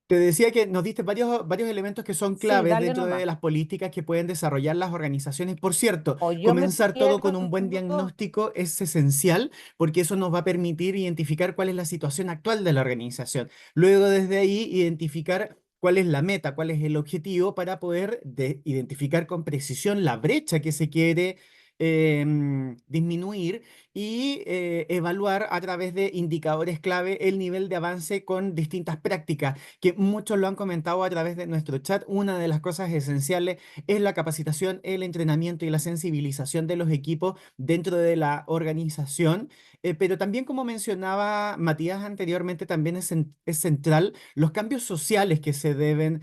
Te decía que nos diste varios elementos que son Sí, claves dale dentro nomás. de las políticas que pueden desarrollar las organizaciones. Por cierto, O yo me comenzar todo con un buen pierdo. diagnóstico es esencial porque eso nos va a permitir identificar cuál es la situación actual de la organización. Luego, desde ahí, identificar cuál es la meta, cuál es el objetivo para poder identificar con precisión la brecha que se quiere disminuir y evaluar a través de indicadores clave el nivel de avance con distintas prácticas, que muchos lo han comentado a través de nuestro chat. Una de las cosas esenciales es la capacitación, el entrenamiento y la sensibilización de los equipos dentro de la organización. Pero también, como mencionaba Matías anteriormente, también es central los cambios sociales que se deben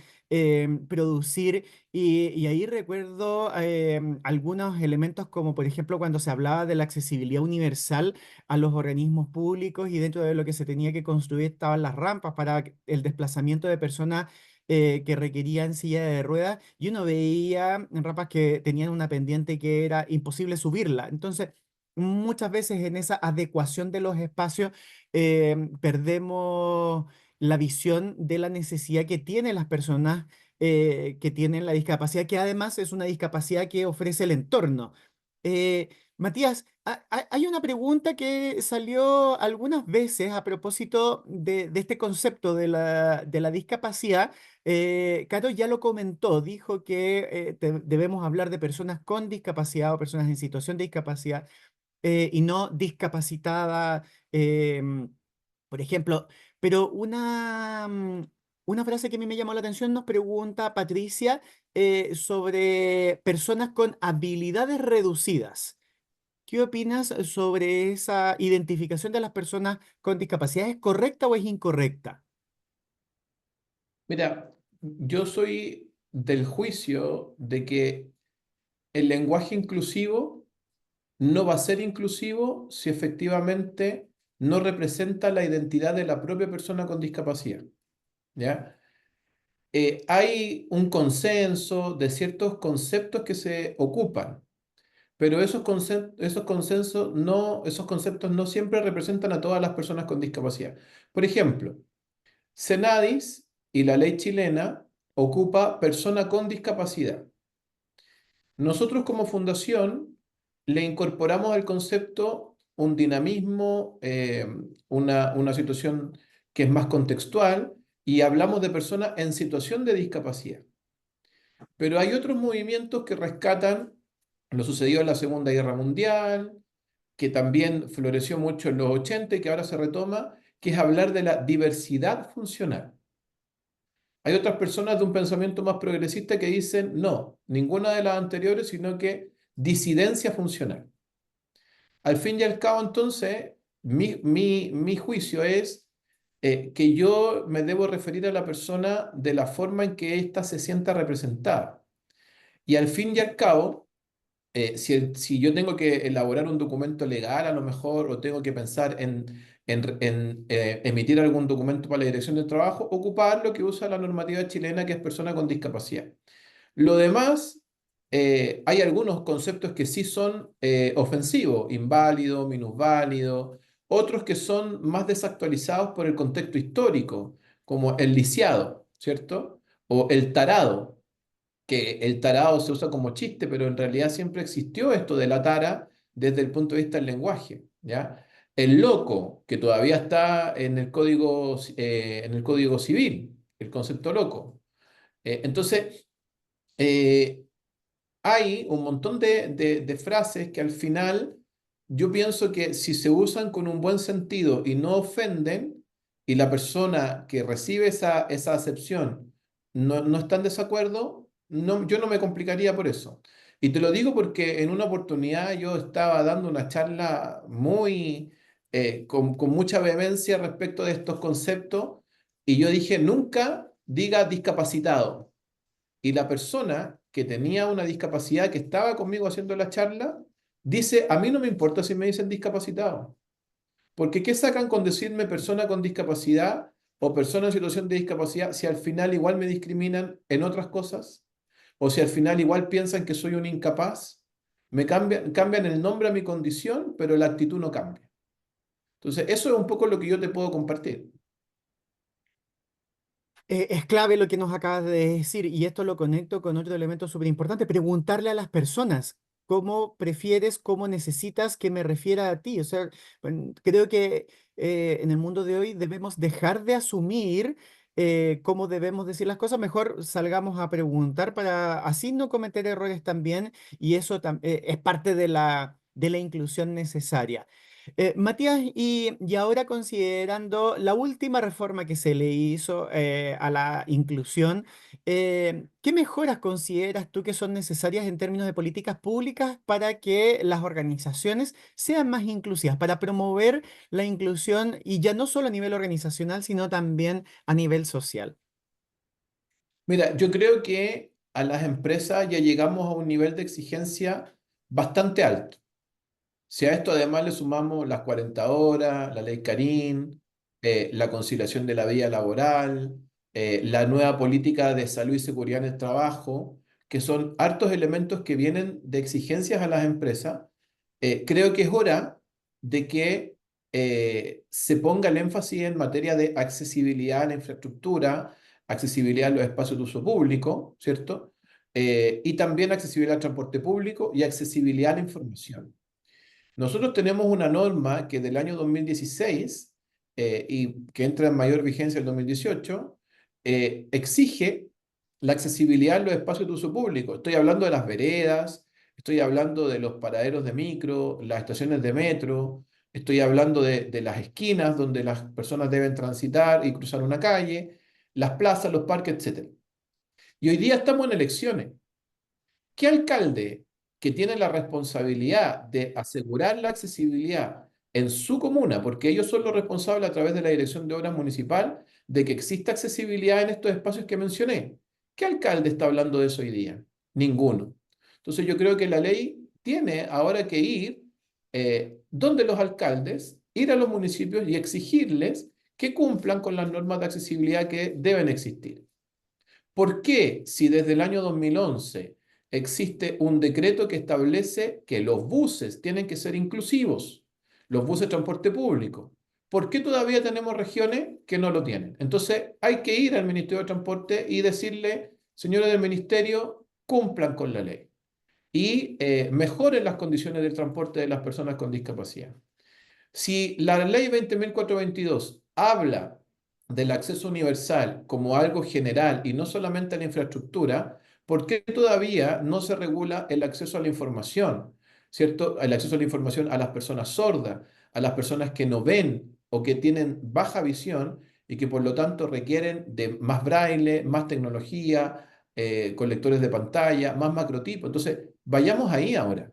producir. Y ahí recuerdo algunos elementos como, por ejemplo, cuando se hablaba de la accesibilidad universal a los organismos públicos, y dentro de lo que se tenía que construir estaban las rampas para el desplazamiento de personas que requerían silla de ruedas, y uno veía rampas que tenían una pendiente que era imposible subirla. Entonces, muchas veces en esa adecuación de los espacios perdemos la visión de la necesidad que tienen las personas que tienen la discapacidad, que además es una discapacidad que ofrece el entorno. Matías, hay una pregunta que salió algunas veces a propósito de este concepto de la discapacidad. Caro ya lo comentó, dijo que debemos hablar de personas con discapacidad o personas en situación de discapacidad y no discapacitada, por ejemplo. Pero una frase que a mí me llamó la atención, nos pregunta Patricia sobre personas con habilidades reducidas. ¿Qué opinas sobre esa identificación de las personas con discapacidad? ¿Es correcta o es incorrecta? Mira, yo soy del juicio de que el lenguaje inclusivo no va a ser inclusivo si efectivamente no representa la identidad de la propia persona con discapacidad, ¿ya? Hay un consenso de ciertos conceptos que se ocupan, pero esos conceptos no siempre representan a todas las personas con discapacidad. Por ejemplo, Senadis y la ley chilena ocupa persona con discapacidad. Nosotros como fundación le incorporamos al concepto un dinamismo, una situación que es más contextual, y hablamos de personas en situación de discapacidad. Pero hay otros movimientos que rescatan lo sucedido en la Segunda Guerra Mundial, que también floreció mucho en los 80 y que ahora se retoma, que es hablar de la diversidad funcional. Hay otras personas de un pensamiento más progresista que dicen, no, ninguna de las anteriores, sino que disidencia funcional. Al fin y al cabo, entonces, mi juicio es que yo me debo referir a la persona de la forma en que ésta se sienta representada. Y al fin y al cabo, si yo tengo que elaborar un documento legal a lo mejor, o tengo que pensar en emitir algún documento para la Dirección del Trabajo, ocupar lo que usa la normativa chilena, que es persona con discapacidad. Lo demás, hay algunos conceptos que sí son ofensivos: inválido, minusválido, otros que son más desactualizados por el contexto histórico, como el lisiado, ¿cierto? O el tarado, que el tarado se usa como chiste, pero en realidad siempre existió esto de la tara desde el punto de vista del lenguaje, ¿ya? El loco, que todavía está en el código civil, el concepto loco. Entonces, eh, hay un montón de frases que al final yo pienso que si se usan con un buen sentido y no ofenden, y la persona que recibe esa acepción no está en desacuerdo, no, yo no me complicaría por eso. Y te lo digo porque en una oportunidad yo estaba dando una charla con mucha vehemencia respecto de estos conceptos, y yo dije, nunca diga discapacitado. Y la persona que tenía una discapacidad, que estaba conmigo haciendo la charla, dice, a mí no me importa si me dicen discapacitado, porque ¿qué sacan con decirme persona con discapacidad o persona en situación de discapacidad si al final igual me discriminan en otras cosas? O si al final igual piensan que soy un incapaz, cambian el nombre a mi condición, pero la actitud no cambia. Entonces, eso es un poco lo que yo te puedo compartir. Es clave lo que nos acabas de decir, y esto lo conecto con otro elemento súper importante: preguntarle a las personas cómo prefieres, cómo necesitas que me refiera a ti. O sea, bueno, creo que en el mundo de hoy debemos dejar de asumir cómo debemos decir las cosas, mejor salgamos a preguntar para así no cometer errores también, y eso es parte de la inclusión necesaria. Matías, y ahora considerando la última reforma que se le hizo a la inclusión, ¿qué mejoras consideras tú que son necesarias en términos de políticas públicas para que las organizaciones sean más inclusivas, para promover la inclusión y ya no solo a nivel organizacional, sino también a nivel social? Mira, yo creo que a las empresas ya llegamos a un nivel de exigencia bastante alto. Si a esto además le sumamos las 40 horas, la ley Carín, la conciliación de la vida laboral, la nueva política de salud y seguridad en el trabajo, que son hartos elementos que vienen de exigencias a las empresas, creo que es hora de que se ponga el énfasis en materia de accesibilidad a la infraestructura, accesibilidad a los espacios de uso público, ¿cierto? Y también accesibilidad al transporte público y accesibilidad a la información. Nosotros tenemos una norma que del año 2016 y que entra en mayor vigencia el 2018, exige la accesibilidad en los espacios de uso público. Estoy hablando de las veredas, estoy hablando de los paraderos de micro, las estaciones de metro, estoy hablando de las esquinas donde las personas deben transitar y cruzar una calle, las plazas, los parques, etcétera. Y hoy día estamos en elecciones. ¿Qué alcalde que tiene la responsabilidad de asegurar la accesibilidad en su comuna, porque ellos son los responsables a través de la Dirección de Obras Municipal de que exista accesibilidad en estos espacios que mencioné? ¿Qué alcalde está hablando de eso hoy día? Ninguno. Entonces yo creo que la ley tiene ahora que ir donde los alcaldes, ir a los municipios y exigirles que cumplan con las normas de accesibilidad que deben existir. ¿Por qué, si desde el año 2011 existe un decreto que establece que los buses tienen que ser inclusivos, los buses de transporte público? ¿Por qué todavía tenemos regiones que no lo tienen? Entonces hay que ir al Ministerio de Transporte y decirle, señores del Ministerio, cumplan con la ley y mejoren las condiciones del transporte de las personas con discapacidad. Si la ley 20.422 habla del acceso universal como algo general y no solamente a la infraestructura, ¿por qué todavía no se regula el acceso a la información? ¿Cierto? El acceso a la información a las personas sordas, a las personas que no ven o que tienen baja visión y que por lo tanto requieren de más braille, más tecnología, con lectores de pantalla, más macrotipo. Entonces, vayamos ahí ahora.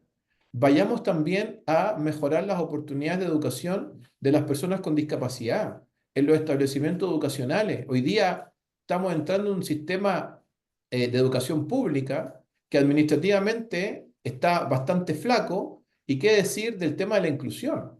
Vayamos también a mejorar las oportunidades de educación de las personas con discapacidad en los establecimientos educacionales. Hoy día estamos entrando en un sistema de educación pública que administrativamente está bastante flaco. ¿Y qué decir del tema de la inclusión?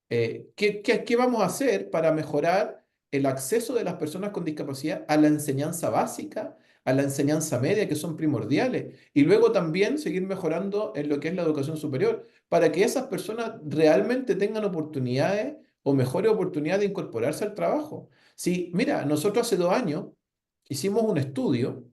¿Qué vamos a hacer para mejorar el acceso de las personas con discapacidad a la enseñanza básica, a la enseñanza media, que son primordiales? Y luego también seguir mejorando en lo que es la educación superior, para que esas personas realmente tengan oportunidades o mejores oportunidades de incorporarse al trabajo. Sí, mira, nosotros hace 2 años hicimos un estudio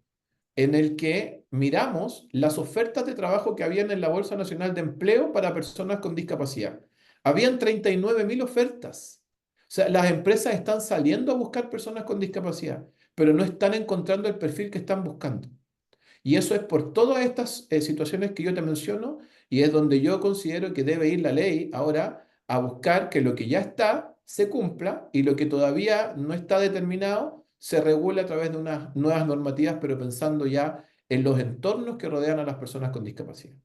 en el que miramos las ofertas de trabajo que habían en la Bolsa Nacional de Empleo para personas con discapacidad. Habían 39.000 ofertas. O sea, las empresas están saliendo a buscar personas con discapacidad, pero no están encontrando el perfil que están buscando. Y eso es por todas estas situaciones que yo te menciono, y es donde yo considero que debe ir la ley ahora a buscar que lo que ya está se cumpla y lo que todavía no está determinado se regule a través de unas nuevas normativas, pero pensando ya en los entornos que rodean a las personas con discapacidad.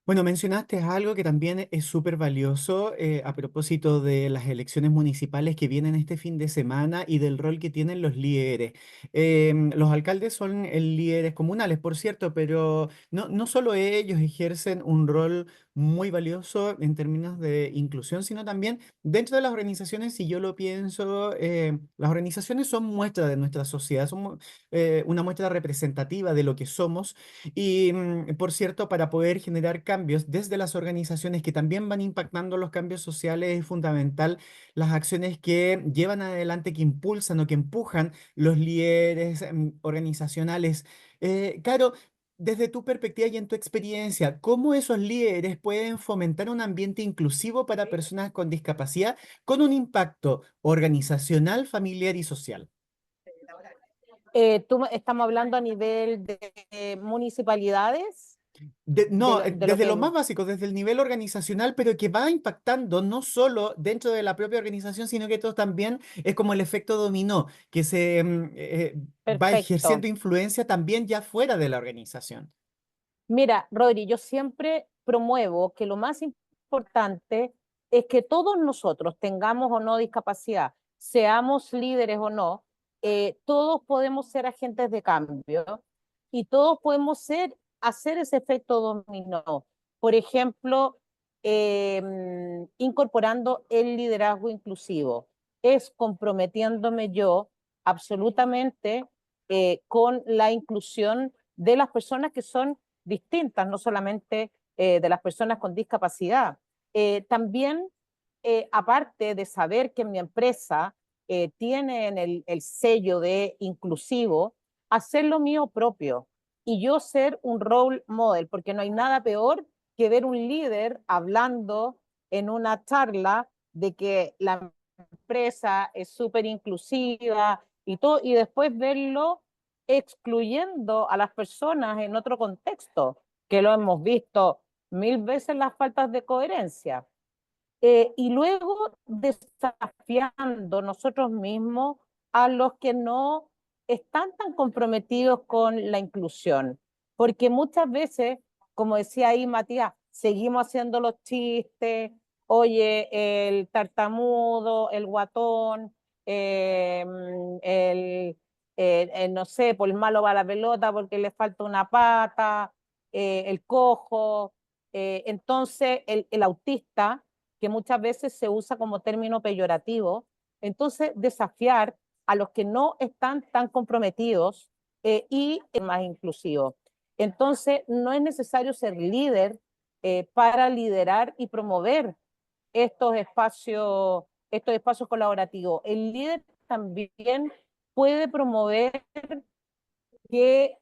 Bueno, mencionaste algo que también es súper valioso a propósito de las elecciones municipales que vienen este fin de semana y del rol que tienen los líderes. Los alcaldes son líderes comunales, por cierto, pero no solo ellos ejercen un rol muy valioso en términos de inclusión, sino también dentro de las organizaciones, si yo lo pienso, las organizaciones son muestra de nuestra sociedad, son una muestra representativa de lo que somos y, por cierto, para poder generar cambios desde las organizaciones que también van impactando los cambios sociales, es fundamental las acciones que llevan adelante, que impulsan o que empujan los líderes organizacionales. Caro, desde tu perspectiva y en tu experiencia, ¿cómo esos líderes pueden fomentar un ambiente inclusivo para personas con discapacidad con un impacto organizacional, familiar y social? Estamos hablando a nivel de municipalidades, No, de lo desde lo que... más básico, desde el nivel organizacional, pero que va impactando no solo dentro de la propia organización, sino que esto también es como el efecto dominó, que se va ejerciendo Perfecto. influencia también ya fuera de la organización. Mira, Rodri, yo siempre promuevo que lo más importante es que todos nosotros, tengamos o no discapacidad, seamos líderes o no, todos podemos ser agentes de cambio y todos podemos hacer ese efecto dominó. Por ejemplo, incorporando el liderazgo inclusivo. Es comprometiéndome yo absolutamente con la inclusión de las personas que son distintas, no solamente de las personas con discapacidad. También, aparte de saber que mi empresa tiene el sello de inclusivo, hacer lo mío propio y yo ser un role model, porque no hay nada peor que ver un líder hablando en una charla de que la empresa es súper inclusiva y todo, y después verlo excluyendo a las personas en otro contexto, que lo hemos visto mil veces las faltas de coherencia. Y luego desafiando nosotros mismos a los que no están tan comprometidos con la inclusión. Porque muchas veces, como decía ahí Matías, seguimos haciendo los chistes, oye, el tartamudo, el guatón, eh, el, no sé, por el malo va la pelota porque le falta una pata, el cojo. Entonces, el autista, que muchas veces se usa como término peyorativo. Entonces, desafiar a los que no están tan comprometidos y más inclusivos. Entonces, no es necesario ser líder para liderar y promover estos espacios colaborativos. El líder también puede promover que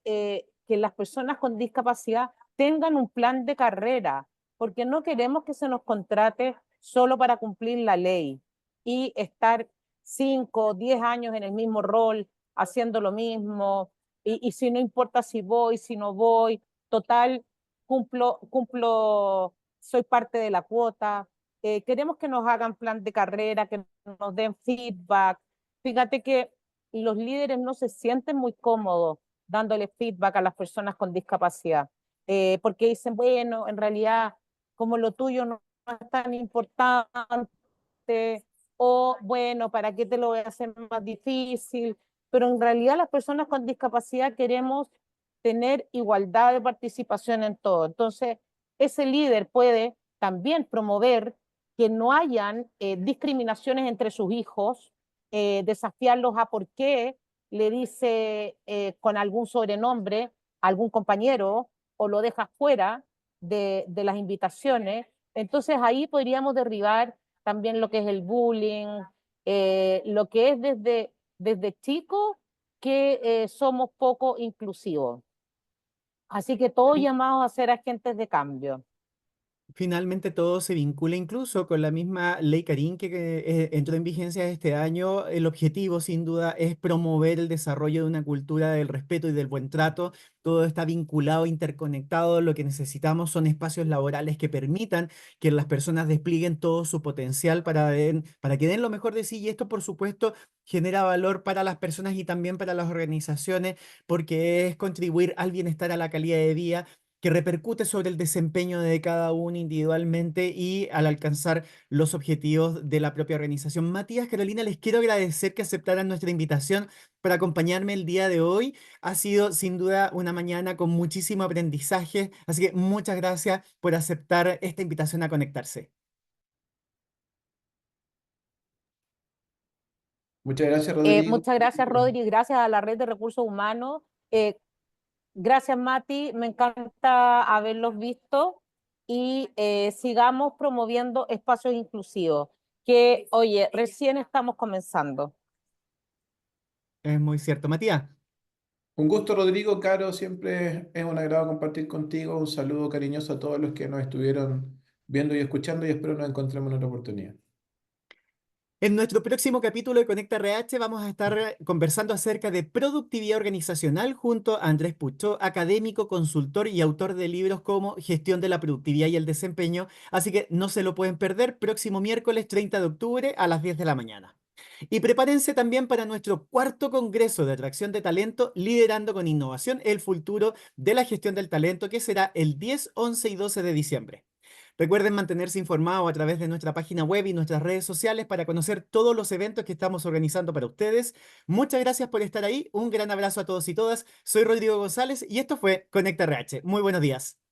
las personas con discapacidad tengan un plan de carrera, porque no queremos que se nos contrate solo para cumplir la ley y estar 5 o 10 años en el mismo rol, haciendo lo mismo, y si no importa si voy, si no voy, total, soy parte de la cuota. Queremos que nos hagan plan de carrera, que nos den feedback. Fíjate que los líderes no se sienten muy cómodos dándole feedback a las personas con discapacidad, porque dicen, bueno, en realidad, como lo tuyo no es tan importante, o bueno, ¿para qué te lo voy a hacer más difícil? Pero en realidad las personas con discapacidad queremos tener igualdad de participación en todo. Entonces, ese líder puede también promover que no hayan discriminaciones entre sus hijos, desafiarlos a por qué le dice con algún sobrenombre a algún compañero o lo deja fuera de las invitaciones. Entonces ahí podríamos derribar también lo que es el bullying, lo que es desde chicos que somos poco inclusivos. Así que todos llamados a ser agentes de cambio. Finalmente todo se vincula incluso con la misma ley Karin que entró en vigencia este año. El objetivo sin duda es promover el desarrollo de una cultura del respeto y del buen trato. Todo está vinculado, interconectado. Lo que necesitamos son espacios laborales que permitan que las personas desplieguen todo su potencial para que den lo mejor de sí. Y esto, por supuesto, genera valor para las personas y también para las organizaciones porque es contribuir al bienestar, a la calidad de vida que repercute sobre el desempeño de cada uno individualmente y al alcanzar los objetivos de la propia organización. Matías, Carolina, les quiero agradecer que aceptaran nuestra invitación para acompañarme el día de hoy. Ha sido sin duda una mañana con muchísimo aprendizaje, así que muchas gracias por aceptar esta invitación a conectarse. Muchas gracias, Rodrigo. Muchas gracias, Rodri, gracias a la Red de Recursos Humanos. Gracias, Mati. Me encanta haberlos visto y sigamos promoviendo espacios inclusivos, que, oye, recién estamos comenzando. Es muy cierto, Matías. Un gusto, Rodrigo, Caro, siempre es un agrado compartir contigo. Un saludo cariñoso a todos los que nos estuvieron viendo y escuchando y espero nos encontremos en otra oportunidad. En nuestro próximo capítulo de Conecta RH vamos a estar conversando acerca de productividad organizacional junto a Andrés Pucho, académico, consultor y autor de libros como Gestión de la Productividad y el Desempeño. Así que no se lo pueden perder, próximo miércoles 30 de octubre a las 10 de la mañana. Y prepárense también para nuestro cuarto Congreso de Atracción de Talento, Liderando con Innovación el futuro de la gestión del talento, que será el 10, 11 y 12 de diciembre. Recuerden mantenerse informados a través de nuestra página web y nuestras redes sociales para conocer todos los eventos que estamos organizando para ustedes. Muchas gracias por estar ahí. Un gran abrazo a todos y todas. Soy Rodrigo González y esto fue Conecta RH. Muy buenos días.